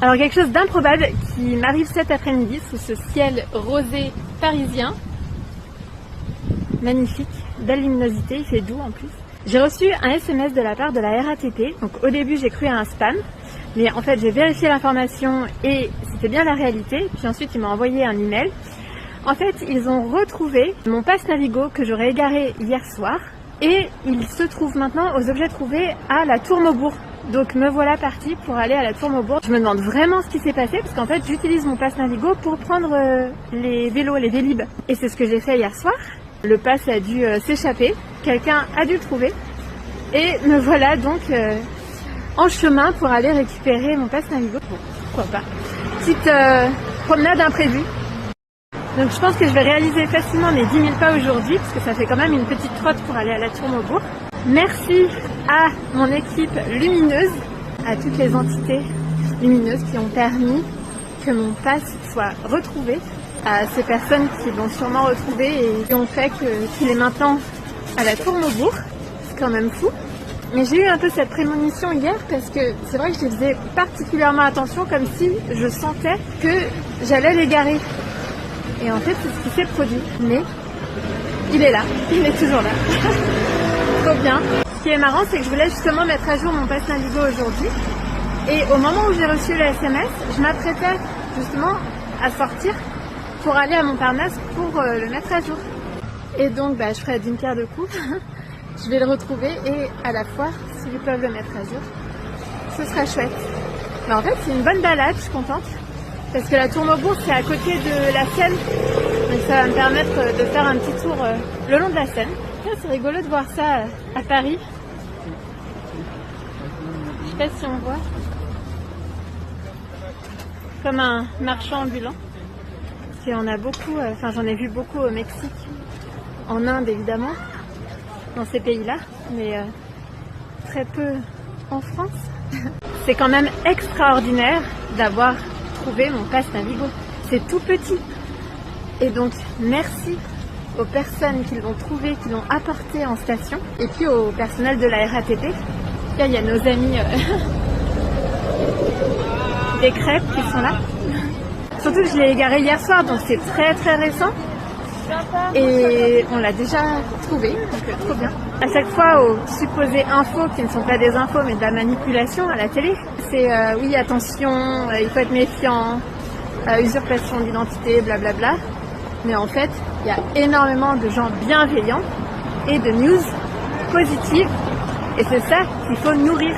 Alors quelque chose d'improbable qui m'arrive cet après-midi sous ce ciel rosé parisien. Magnifique, belle luminosité, il fait doux en plus. J'ai reçu un SMS de la part de la RATP, donc au début j'ai cru à un spam, mais en fait j'ai vérifié l'information et c'était bien la réalité, puis ensuite ils m'ont envoyé un email. En fait ils ont retrouvé mon pass Navigo que j'aurais égaré hier soir et il se trouve maintenant aux objets trouvés à la Tour Maubourg. Donc me voilà partie pour aller à la Tour Maubourg. Je me demande vraiment ce qui s'est passé parce qu'en fait j'utilise mon pass Navigo pour prendre les vélos, les Vélib. Et c'est ce que j'ai fait hier soir. Le pass a dû s'échapper, quelqu'un a dû le trouver. Et me voilà donc en chemin pour aller récupérer mon pass Navigo. Bon, pourquoi pas. Petite promenade imprévue. Donc je pense que je vais réaliser facilement mes 10 000 pas aujourd'hui parce que ça fait quand même une petite trotte pour aller à la Tour Maubourg. Merci à mon équipe lumineuse, à toutes les entités lumineuses qui ont permis que mon pass soit retrouvé, à ces personnes qui l'ont sûrement retrouvé et qui ont fait qu'il est maintenant à la Tour Maubourg. C'est quand même fou. Mais j'ai eu un peu cette prémonition hier parce que c'est vrai que je faisais particulièrement attention comme si je sentais que j'allais l'égarer. Et en fait c'est ce qui s'est produit. Mais il est là, il est toujours là. Trop bien. Ce qui est marrant, c'est que je voulais justement mettre à jour mon pass Navigo aujourd'hui. Et au moment où j'ai reçu le SMS, je m'apprêtais justement à sortir pour aller à Montparnasse pour le mettre à jour. Et donc, je ferai d'une pierre deux coups. Je vais le retrouver et à la fois, s'ils peuvent le mettre à jour, ce sera chouette. Mais en fait, c'est une bonne balade, je suis contente. Parce que la Tour Maubourg, c'est à côté de la Seine. Donc ça va me permettre de faire un petit tour le long de la Seine. C'est rigolo de voir ça à Paris. Je sais pas si on voit. Comme un marchand ambulant. Parce qu'il y en a beaucoup, j'en ai vu beaucoup au Mexique, en Inde évidemment, dans ces pays-là, mais très peu en France. C'est quand même extraordinaire d'avoir trouvé mon pass Navigo. C'est tout petit. Et donc merci aux personnes qui l'ont trouvé, qui l'ont apporté en station, et puis au personnel de la RATP. Là, il y a nos amis des crêpes qui sont là. Surtout que je l'ai égaré hier soir, donc c'est très très récent. Et on l'a déjà trouvé, donc trop bien. À chaque fois aux supposées infos qui ne sont pas des infos mais de la manipulation à la télé, c'est oui attention, il faut être méfiant, usurpation d'identité, blablabla. Mais en fait, il y a énormément de gens bienveillants et de news positives. Et c'est ça qu'il faut nourrir.